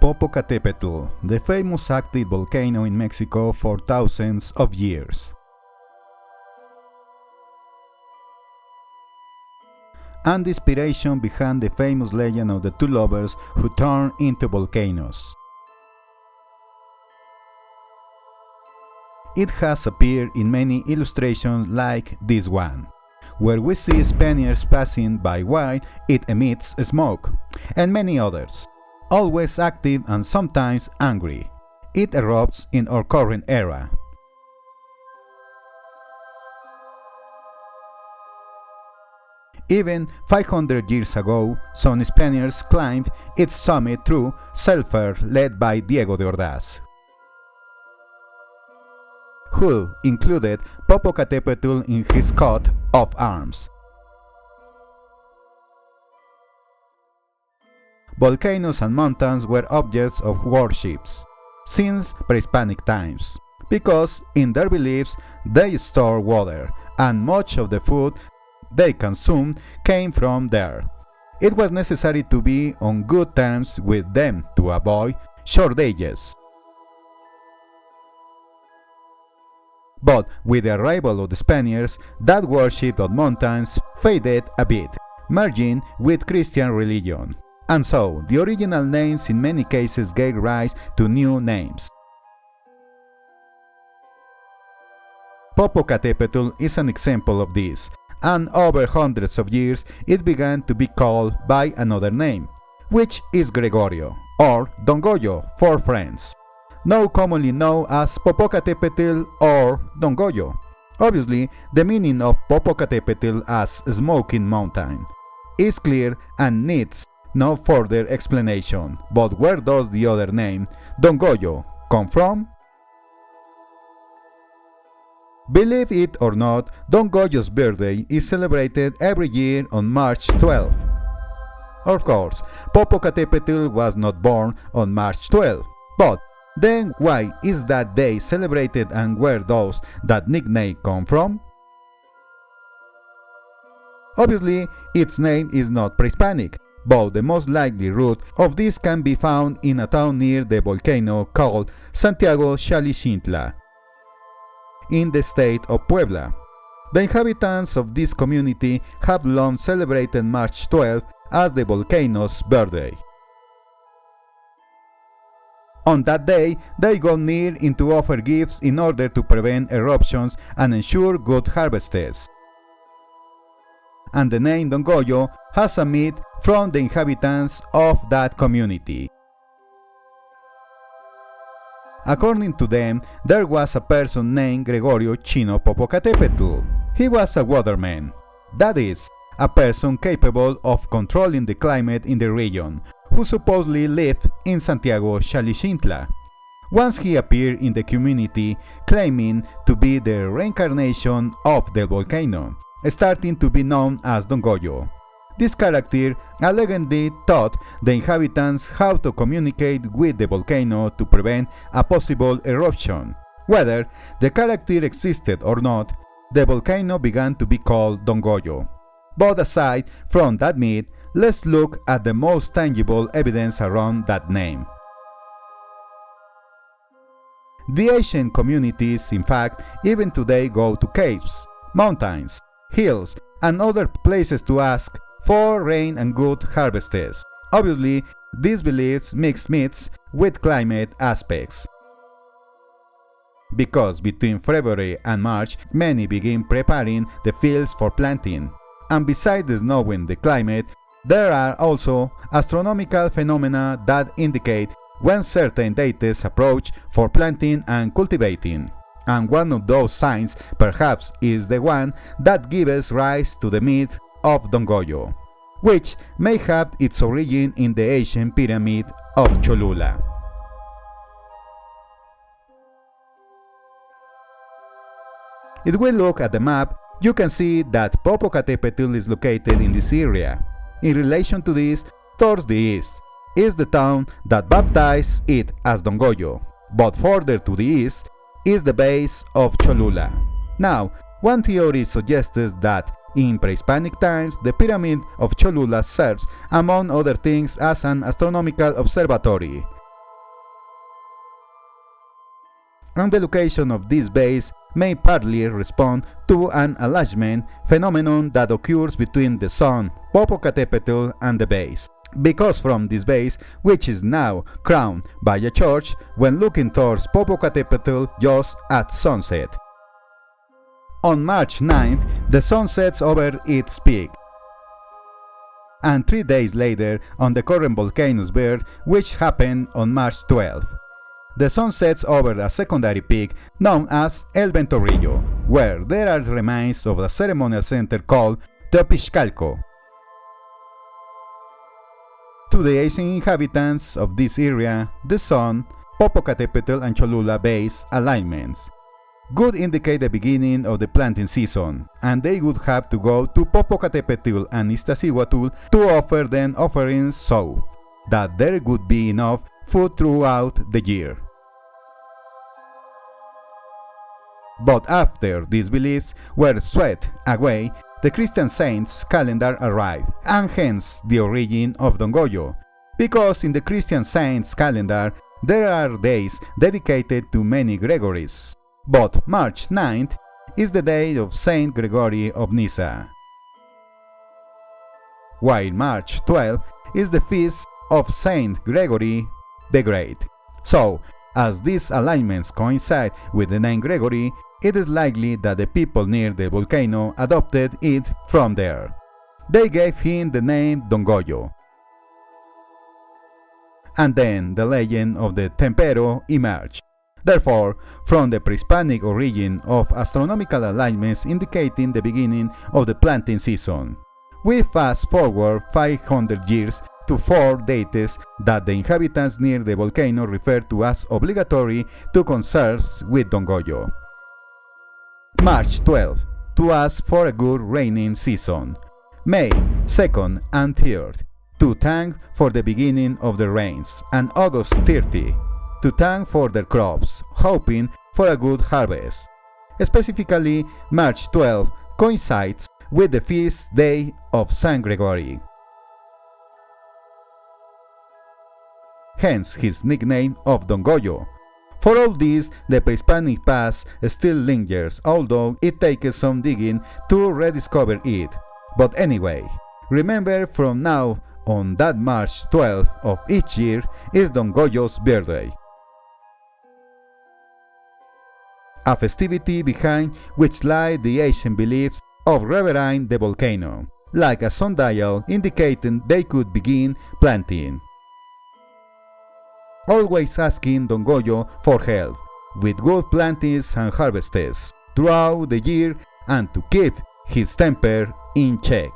Popocatépetl, the famous active volcano in Mexico for thousands of years. And the inspiration behind the famous legend of the two lovers who turned into volcanoes. It has appeared in many illustrations like this one, where we see Spaniards passing by while it emits smoke, and many others, always active and sometimes angry. It erupts in our current era. Even 500 years ago, some Spaniards climbed its summit through sulfur led by Diego de Ordaz, who included Popocatépetl in his coat of arms. Volcanoes and mountains were objects of worship since pre-Hispanic times, because in their beliefs they store water, and much of the food they consumed came from there. It was necessary to be on good terms with them to avoid shortages. But with the arrival of the Spaniards, that worship of mountains faded a bit, merging with Christian religion. And so, the original names in many cases gave rise to new names. Popocatépetl is an example of this, and over hundreds of years it began to be called by another name, which is Gregorio, or Don Goyo for friends, now commonly known as Popocatépetl or Don Goyo. Obviously, the meaning of Popocatépetl as smoking mountain is clear and needs no further explanation, but where does the other name, Don Goyo, come from? Believe it or not, Don Goyo's birthday is celebrated every year on March 12. Of course, Popocatépetl was not born on March 12, but then why is that day celebrated, and where does that nickname come from? Obviously, its name is not pre-Hispanic, but the most likely root of this can be found in a town near the volcano called Santiago Xalixintla, in the state of Puebla. The inhabitants of this community have long celebrated March 12 as the volcano's birthday. On that day, they go near in to offer gifts in order to prevent eruptions and ensure good harvests. And the name Don Goyo has a myth from the inhabitants of that community. According to them, there was a person named Gregorio Chino Popocatépetl. He was a waterman, that is, a person capable of controlling the climate in the region, who supposedly lived in Santiago Xalixintla. Once he appeared in the community claiming to be the reincarnation of the volcano, starting to be known as Don Goyo. This character allegedly taught the inhabitants how to communicate with the volcano to prevent a possible eruption. Whether the character existed or not, the volcano began to be called Don Goyo. But aside from that myth, let's look at the most tangible evidence around that name. The ancient communities, in fact, even today go to caves, mountains, hills, and other places to ask for rain and good harvests. Obviously, these beliefs mix myths with climate aspects, because between February and March many begin preparing the fields for planting, and besides knowing the climate, there are also astronomical phenomena that indicate when certain dates approach for planting and cultivating. And one of those signs perhaps is the one that gives rise to the myth of Don Goyo, which may have its origin in the ancient pyramid of Cholula. If we look at the map, you can see that Popocatépetl is located in this area. In relation to this, towards the east, is the town that baptized it as Don Goyo, but further to the east is the base of Cholula. Now, one theory suggests that in pre-Hispanic times the pyramid of Cholula serves, among other things, as an astronomical observatory, and the location of this base may partly respond to an alignment phenomenon that occurs between the sun, Popocatépetl, and the base. Because from this base, which is now crowned by a church, when looking towards Popocatépetl just at sunset. On March 9th, the sun sets over its peak, and 3 days later on the current volcano's birth, which happened on March 12th. The sun sets over a secondary peak known as El Ventorrillo, where there are remains of a ceremonial center called Teopiscalco. To the ancient inhabitants of this area, the sun, Popocatépetl, and Cholula base alignments would indicate the beginning of the planting season, and they would have to go to Popocatépetl and IZTACCIHUATL to offer them offerings so that there would be enough food throughout the year. But after these beliefs were swept away, the Christian saints' calendar arrived, and hence the origin of Don Goyo, because in the Christian saints' calendar there are days dedicated to many Gregories. But March 9th is the day of Saint Gregory of Nyssa, while March 12th is the feast of Saint Gregory the Great. So, as these alignments coincide with the name Gregory, it is likely that the people near the volcano adopted it from there. They gave him the name Don Goyo. And then the legend of the Tempero emerged. Therefore, from the pre-Hispanic origin of astronomical alignments indicating the beginning of the planting season, we fast forward 500 years to 4 dates that the inhabitants near the volcano refer to as obligatory to concerts with Don Goyo. March 12th, to ask for a good raining season. May 2nd and 3rd, to thank for the beginning of the rains, and August 30, to thank for their crops, hoping for a good harvest. Specifically, March 12 coincides with the feast day of Saint Gregory. Hence his nickname of Don Goyo. For all this, the pre-Hispanic past still lingers, although it takes some digging to rediscover it. But anyway, remember from now on that March 12th of each year is Don Goyo's birthday. A festivity behind which lie the ancient beliefs of revering the volcano, like a sundial indicating they could begin planting. Always asking Don Goyo for help with good plantings and harvests throughout the year and to keep his temper in check.